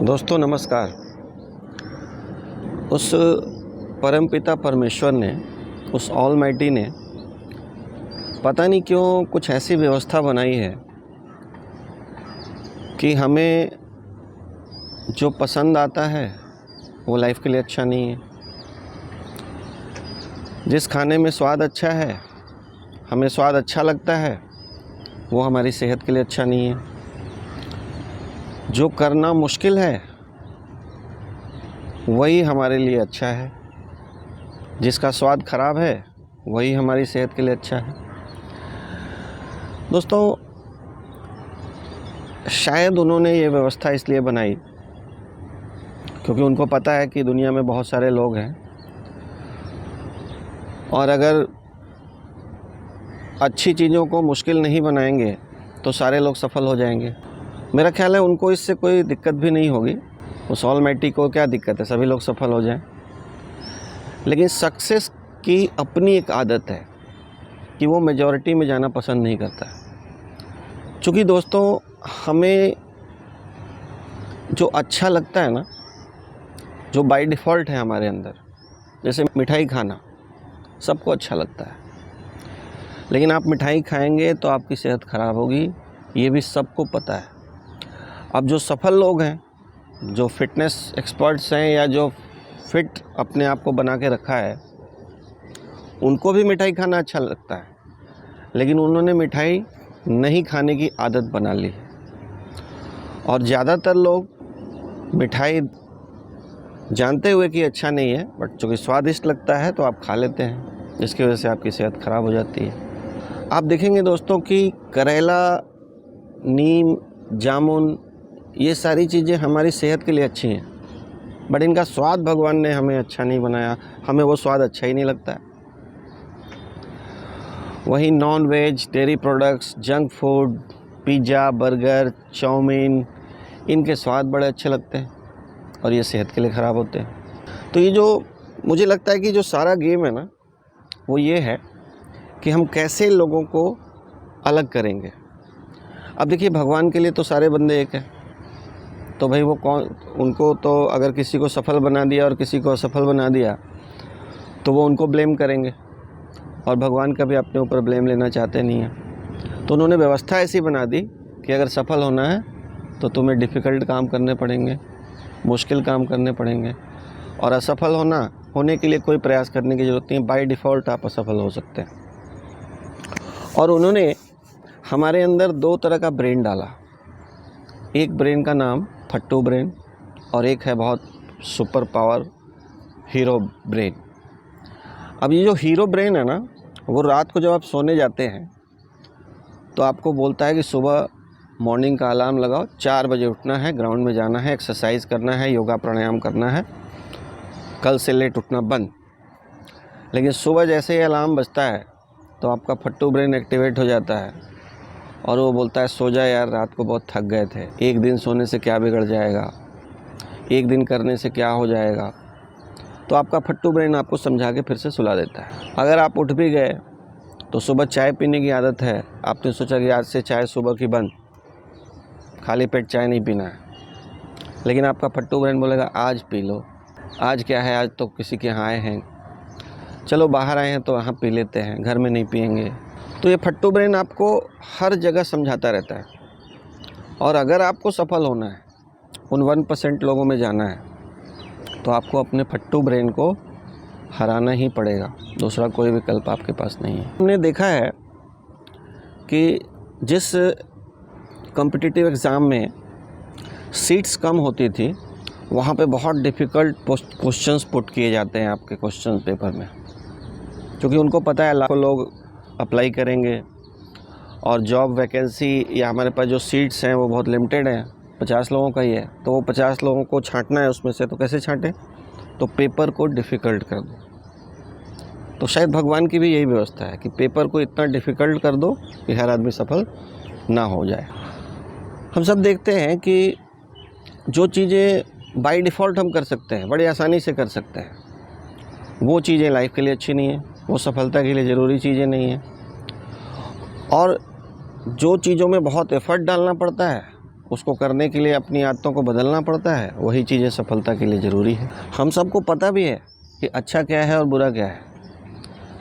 दोस्तों नमस्कार। उस परमपिता परमेश्वर ने, उस ऑलमाइटी ने पता नहीं क्यों कुछ ऐसी व्यवस्था बनाई है कि हमें जो पसंद आता है वो लाइफ के लिए अच्छा नहीं है। जिस खाने में स्वाद अच्छा है, हमें स्वाद अच्छा लगता है, वो हमारी सेहत के लिए अच्छा नहीं है। जो करना मुश्किल है वही हमारे लिए अच्छा है। जिसका स्वाद खराब है वही हमारी सेहत के लिए अच्छा है। दोस्तों, शायद उन्होंने ये व्यवस्था इसलिए बनाई क्योंकि उनको पता है कि दुनिया में बहुत सारे लोग हैं और अगर अच्छी चीज़ों को मुश्किल नहीं बनाएंगे तो सारे लोग सफल हो जाएंगे। मेरा ख्याल है उनको इससे कोई दिक्कत भी नहीं होगी। उस ऑलमाइटी को क्या दिक्कत है, सभी लोग सफल हो जाएं। लेकिन सक्सेस की अपनी एक आदत है कि वो मेजॉरिटी में जाना पसंद नहीं करता है। चूँकि दोस्तों, हमें जो अच्छा लगता है ना, जो बाय डिफ़ॉल्ट है हमारे अंदर, जैसे मिठाई खाना सबको अच्छा लगता है, लेकिन आप मिठाई खाएंगे तो आपकी सेहत ख़राब होगी, ये भी सबको पता है। अब जो सफल लोग हैं, जो फिटनेस एक्सपर्ट्स हैं या जो फिट अपने आप को बना के रखा है, उनको भी मिठाई खाना अच्छा लगता है, लेकिन उन्होंने मिठाई नहीं खाने की आदत बना ली है। और ज़्यादातर लोग मिठाई जानते हुए कि अच्छा नहीं है, बट चूँकि स्वादिष्ट लगता है तो आप खा लेते हैं, जिसकी वजह से आपकी सेहत ख़राब हो जाती है। आप देखेंगे दोस्तों कि करेला, नीम, जामुन, ये सारी चीज़ें हमारी सेहत के लिए अच्छी हैं, बट इनका स्वाद भगवान ने हमें अच्छा नहीं बनाया, हमें वो स्वाद अच्छा ही नहीं लगता है। वहीं non veg, dairy products, junk food, pizza, burger, chow mein, इनके स्वाद बड़े अच्छे लगते हैं और ये सेहत के लिए ख़राब होते हैं। तो ये जो मुझे लगता है कि जो सारा गेम है ना, वो ये है कि हम कैसे लोगों को अलग करेंगे। अब देखिए, भगवान के लिए तो सारे बंदे एक हैं, तो भाई वो कौन, उनको तो अगर किसी को सफल बना दिया और किसी को असफल बना दिया तो वो उनको ब्लेम करेंगे, और भगवान कभी अपने ऊपर ब्लेम लेना चाहते नहीं हैं। तो उन्होंने व्यवस्था ऐसी बना दी कि अगर सफल होना है तो तुम्हें डिफ़िकल्ट काम करने पड़ेंगे, मुश्किल काम करने पड़ेंगे, और असफल होने के लिए कोई प्रयास करने की ज़रूरत नहीं है। बाय डिफ़ॉल्ट आप असफल हो सकते हैं। और उन्होंने हमारे अंदर दो तरह का ब्रेन डाला। एक ब्रेन का नाम फट्टू ब्रेन और एक है बहुत सुपर पावर हीरो ब्रेन। अब ये जो हीरो ब्रेन है ना, वो रात को जब आप सोने जाते हैं तो आपको बोलता है कि सुबह मॉर्निंग का अलार्म लगाओ, 4 बजे उठना है, ग्राउंड में जाना है, एक्सरसाइज करना है, योगा प्राणायाम करना है, कल से लेट उठना बंद। लेकिन सुबह जैसे ही अलार्म बजता है तो आपका फट्टू ब्रेन एक्टिवेट हो जाता है और वो बोलता है सो जा यार, रात को बहुत थक गए थे, एक दिन सोने से क्या बिगड़ जाएगा, एक दिन करने से क्या हो जाएगा। तो आपका फट्टू ब्रेन आपको समझा के फिर से सुला देता है। अगर आप उठ भी गए तो सुबह चाय पीने की आदत है, आपने सोचा कि आज से चाय सुबह की बंद, खाली पेट चाय नहीं पीना है, लेकिन आपका फट्टू ब्रेन बोलेगा आज पी लो, आज क्या है, आज तो किसी के यहाँ आए हैं, चलो बाहर आए हैं तो यहाँ पी लेते हैं, घर में नहीं पिएंगे। तो ये फट्टू ब्रेन आपको हर जगह समझाता रहता है। और अगर आपको सफल होना है, उन 1% लोगों में जाना है, तो आपको अपने फट्टू ब्रेन को हराना ही पड़ेगा, दूसरा कोई विकल्प आपके पास नहीं है। हमने देखा है कि जिस कॉम्पिटिटिव एग्ज़ाम में सीट्स कम होती थी, वहाँ पे बहुत डिफ़िकल्ट क्वेश्चंस पुट किए जाते हैं आपके क्वेश्चन पेपर में, क्योंकि उनको पता है लाखों लोग अप्लाई करेंगे और जॉब वैकेंसी या हमारे पास जो सीट्स हैं वो बहुत लिमिटेड हैं, 50 लोगों का ही है। तो वो 50 लोगों को छांटना है उसमें से, तो कैसे छांटें? तो पेपर को डिफ़िकल्ट कर दो। तो शायद भगवान की भी यही व्यवस्था है कि पेपर को इतना डिफ़िकल्ट कर दो कि हर आदमी सफल ना हो जाए। हम सब देखते हैं कि जो चीज़ें बाय डिफ़ॉल्ट हम कर सकते हैं, बड़ी आसानी से कर सकते हैं, वो चीज़ें लाइफ के लिए अच्छी नहीं हैं, वो सफलता के लिए ज़रूरी चीज़ें नहीं हैं। और जो चीज़ों में बहुत एफ़र्ट डालना पड़ता है उसको करने के लिए अपनी आदतों को बदलना पड़ता है, वही चीज़ें सफलता के लिए ज़रूरी है। हम सबको पता भी है कि अच्छा क्या है और बुरा क्या है,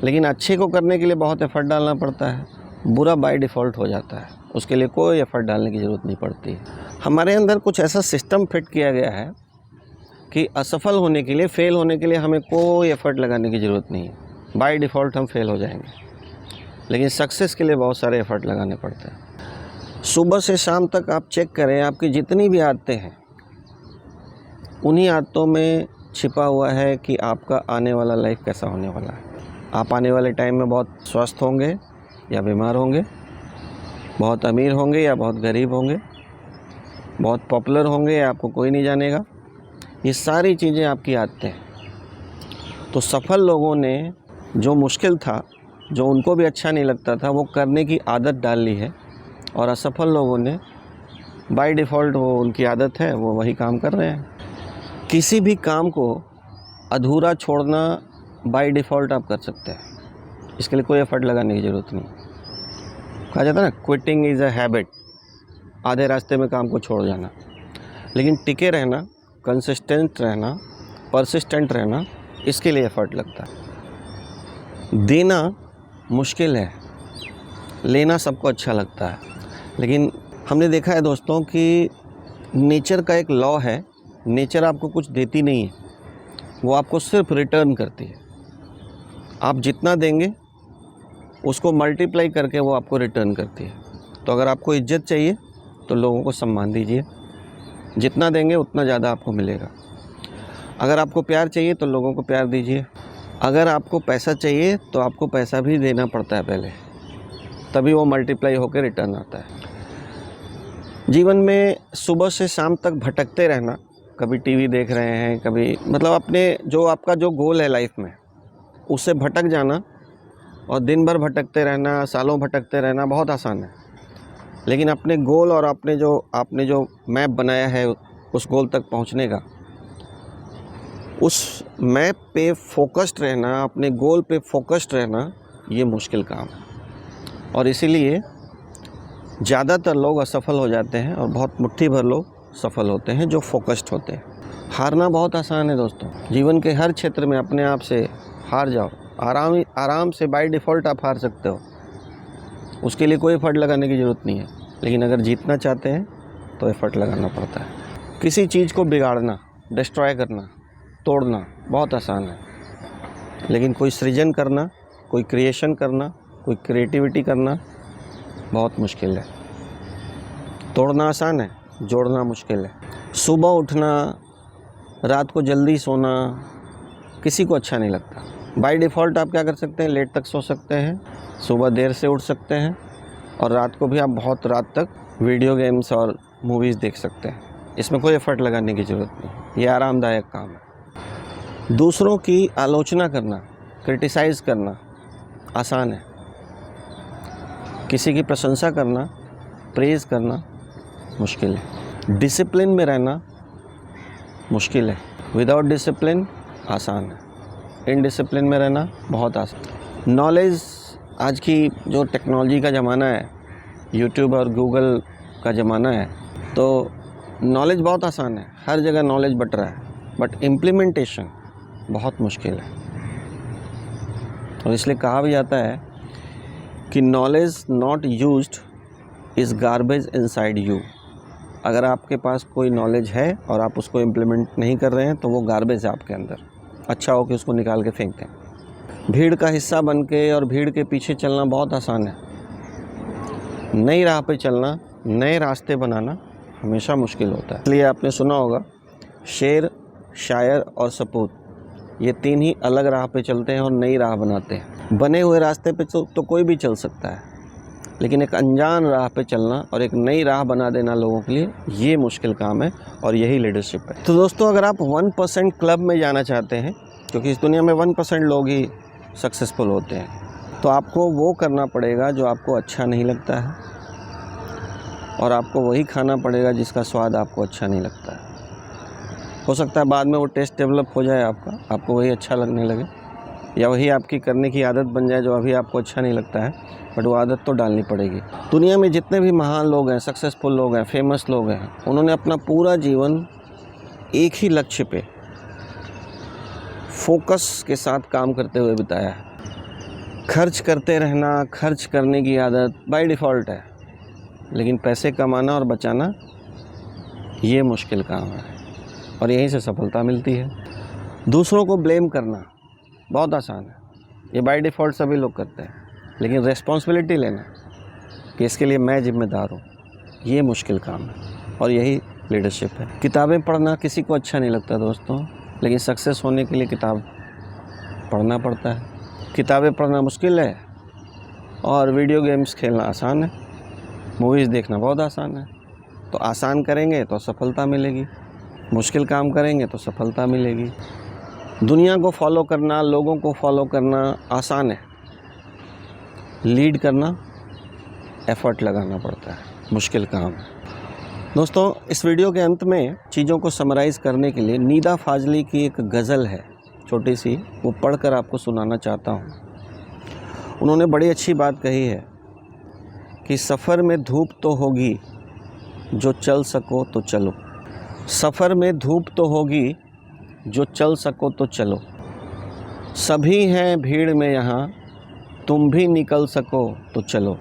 लेकिन अच्छे को करने के लिए बहुत एफ़र्ट डालना पड़ता है, बुरा बाय डिफ़ॉल्ट हो जाता है, उसके लिए कोई एफ़र्ट डालने की ज़रूरत नहीं पड़ती। हमारे अंदर कुछ ऐसा सिस्टम फिट किया गया है कि असफल होने के लिए, फ़ेल होने के लिए हमें कोई एफ़र्ट लगाने की ज़रूरत नहीं है, बाय डिफ़ॉल्ट हम फ़ेल हो जाएंगे। लेकिन सक्सेस के लिए बहुत सारे एफ़र्ट लगाने पड़ते हैं। सुबह से शाम तक आप चेक करें, आपकी जितनी भी आदतें हैं, उन्हीं आदतों में छिपा हुआ है कि आपका आने वाला लाइफ कैसा होने वाला है। आप आने वाले टाइम में बहुत स्वस्थ होंगे या बीमार होंगे, बहुत अमीर होंगे या बहुत गरीब होंगे, बहुत पॉपुलर होंगे या आपको कोई नहीं जानेगा। ये सारी चीज़ें आपकी आदतें हैं। तो सफल लोगों ने जो मुश्किल था, जो उनको भी अच्छा नहीं लगता था, वो करने की आदत डाल ली है, और असफल लोगों ने बाय डिफ़ॉल्ट, वो उनकी आदत है, वो वही काम कर रहे हैं। किसी भी काम को अधूरा छोड़ना बाय डिफ़ॉल्ट आप कर सकते हैं, इसके लिए कोई एफ़र्ट लगाने की ज़रूरत नहीं। कहा जाता है ना, क्विटिंग इज़ अ हैबिट, आधे रास्ते में काम को छोड़ जाना। लेकिन टिके रहना, कंसिस्टेंट रहना, परसिस्टेंट रहना, इसके लिए एफ़र्ट लगता है। देना मुश्किल है, लेना सबको अच्छा लगता है। लेकिन हमने देखा है दोस्तों कि नेचर का एक लॉ है, नेचर आपको कुछ देती नहीं है, वो आपको सिर्फ रिटर्न करती है। आप जितना देंगे उसको मल्टीप्लाई करके वो आपको रिटर्न करती है। तो अगर आपको इज्जत चाहिए तो लोगों को सम्मान दीजिए, जितना देंगे उतना ज़्यादा आपको मिलेगा। अगर आपको प्यार चाहिए तो लोगों को प्यार दीजिए। अगर आपको पैसा चाहिए तो आपको पैसा भी देना पड़ता है पहले, तभी वो मल्टीप्लाई होकर रिटर्न आता है। जीवन में सुबह से शाम तक भटकते रहना, कभी टीवी देख रहे हैं, कभी मतलब अपने जो आपका जो गोल है लाइफ में, उससे भटक जाना और दिन भर भटकते रहना, सालों भटकते रहना बहुत आसान है। लेकिन अपने गोल और आपने जो मैप बनाया है उस गोल तक पहुंचने का, उस मैप पे फोकस्ड रहना, अपने गोल पे फोकस्ड रहना, ये मुश्किल काम है। और इसीलिए ज़्यादातर लोग असफल हो जाते हैं और बहुत मुट्ठी भर लोग सफल होते हैं जो फोकस्ड होते हैं। हारना बहुत आसान है दोस्तों, जीवन के हर क्षेत्र में अपने आप से हार जाओ, आराम से बाय डिफ़ॉल्ट आप हार सकते हो, उसके लिए कोई एफ़र्ट लगाने की ज़रूरत नहीं है। लेकिन अगर जीतना चाहते हैं तो एफ़र्ट लगाना पड़ता है। किसी चीज़ को बिगाड़ना, डिस्ट्रॉय करना, तोड़ना बहुत आसान है, लेकिन कोई सृजन करना, कोई क्रिएशन करना, कोई क्रिएटिविटी करना बहुत मुश्किल है। तोड़ना आसान है, जोड़ना मुश्किल है। सुबह उठना, रात को जल्दी सोना किसी को अच्छा नहीं लगता। बाय डिफ़ॉल्ट आप क्या कर सकते हैं, लेट तक सो सकते हैं, सुबह देर से उठ सकते हैं, और रात को भी आप बहुत रात तक वीडियो गेम्स और मूवीज़ देख सकते हैं। इसमें कोई एफ़र्ट लगाने की ज़रूरत नहीं, ये आरामदायक काम है। दूसरों की आलोचना करना, क्रिटिसाइज़ करना आसान है, किसी की प्रशंसा करना, प्रेज़ करना मुश्किल है। डिसिप्लिन में रहना मुश्किल है, विदाउट डिसिप्लिन आसान है, इनडिसिप्लिन में रहना बहुत आसान। नॉलेज, आज की जो टेक्नोलॉजी का ज़माना है, यूट्यूब और गूगल का ज़माना है, तो नॉलेज बहुत आसान है, हर जगह नॉलेज बट रहा है, बट इम्प्लीमेंटेशन बहुत मुश्किल है। और इसलिए कहा भी जाता है कि knowledge not used is garbage inside you. अगर आपके पास कोई नॉलेज है और आप उसको इम्प्लीमेंट नहीं कर रहे हैं तो वो गार्बेज है आपके अंदर, अच्छा हो कि उसको निकाल के फेंक दें। भीड़ का हिस्सा बन के और भीड़ के पीछे चलना बहुत आसान है, नई राह पे चलना, नए रास्ते बनाना हमेशा मुश्किल होता है। इसलिए आपने सुना होगा, शेर, शायर और सपूत, ये तीन ही अलग राह पे चलते हैं और नई राह बनाते हैं। बने हुए रास्ते पे तो कोई भी चल सकता है, लेकिन एक अनजान राह पे चलना और एक नई राह बना देना लोगों के लिए, ये मुश्किल काम है, और यही लीडरशिप है। तो दोस्तों, अगर आप 1% क्लब में जाना चाहते हैं, क्योंकि इस दुनिया में 1% लोग ही सक्सेसफुल होते हैं, तो आपको वो करना पड़ेगा जो आपको अच्छा नहीं लगता है, और आपको वही खाना पड़ेगा जिसका स्वाद आपको अच्छा नहीं लगता है। हो सकता है बाद में वो टेस्ट डेवलप हो जाए आपका, आपको वही अच्छा लगने लगे, या वही आपकी करने की आदत बन जाए जो अभी आपको अच्छा नहीं लगता है, बट वो आदत तो डालनी पड़ेगी। दुनिया में जितने भी महान लोग हैं, सक्सेसफुल लोग हैं, फेमस लोग हैं, उन्होंने अपना पूरा जीवन एक ही लक्ष्य पे फोकस के साथ काम करते हुए बिताया है। खर्च करते रहना, खर्च करने की आदत बाय डिफ़ॉल्ट है, लेकिन पैसे कमाना और बचाना ये मुश्किल काम है और यहीं से सफलता मिलती है। दूसरों को ब्लेम करना बहुत आसान है, ये बाय डिफ़ॉल्ट सभी लोग करते हैं, लेकिन रिस्पॉन्सिबिलिटी लेना कि इसके लिए मैं जिम्मेदार हूँ, ये मुश्किल काम है और यही लीडरशिप है। किताबें पढ़ना किसी को अच्छा नहीं लगता दोस्तों, लेकिन सक्सेस होने के लिए किताब पढ़ना पड़ता है। किताबें पढ़ना मुश्किल है और वीडियो गेम्स खेलना आसान है, मूवीज़ देखना बहुत आसान है। तो आसान करेंगे तो सफलता मिलेगी, मुश्किल काम करेंगे तो सफलता मिलेगी। दुनिया को फॉलो करना, लोगों को फॉलो करना आसान है, लीड करना एफ़र्ट लगाना पड़ता है, मुश्किल काम है। दोस्तों, इस वीडियो के अंत में चीज़ों को समराइज़ करने के लिए निदा फाजली की एक गज़ल है छोटी सी, वो पढ़कर आपको सुनाना चाहता हूँ। उन्होंने बड़ी अच्छी बात कही है कि सफ़र में धूप तो होगी, जो चल सको तो चलो। सफ़र में धूप तो होगी, जो चल सको तो चलो। सभी हैं भीड़ में यहाँ, तुम भी निकल सको तो चलो।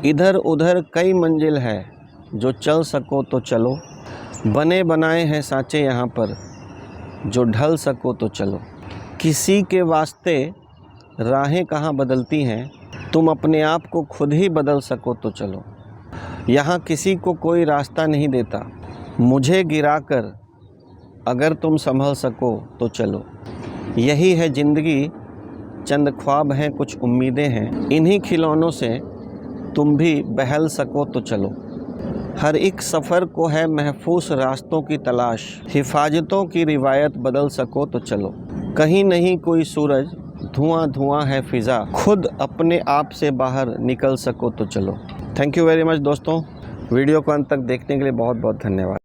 इधर उधर कई मंजिल है, जो चल सको तो चलो। बने बनाए हैं सांचे यहाँ पर, जो ढल सको तो चलो। किसी के वास्ते राहें कहाँ बदलती हैं, तुम अपने आप को खुद ही बदल सको तो चलो। यहाँ किसी को कोई रास्ता नहीं देता, मुझे गिराकर अगर तुम संभल सको तो चलो। यही है ज़िंदगी, चंद ख्वाब हैं, कुछ उम्मीदें हैं, इन्हीं खिलौनों से तुम भी बहल सको तो चलो। हर एक सफ़र को है महफूज रास्तों की तलाश, हिफाजतों की रिवायत बदल सको तो चलो। कहीं नहीं कोई सूरज, धुआं धुआं है फ़िज़ा, खुद अपने आप से बाहर निकल सको तो चलो। थैंक यू वेरी मच दोस्तों, वीडियो को अंत तक देखने के लिए बहुत बहुत धन्यवाद।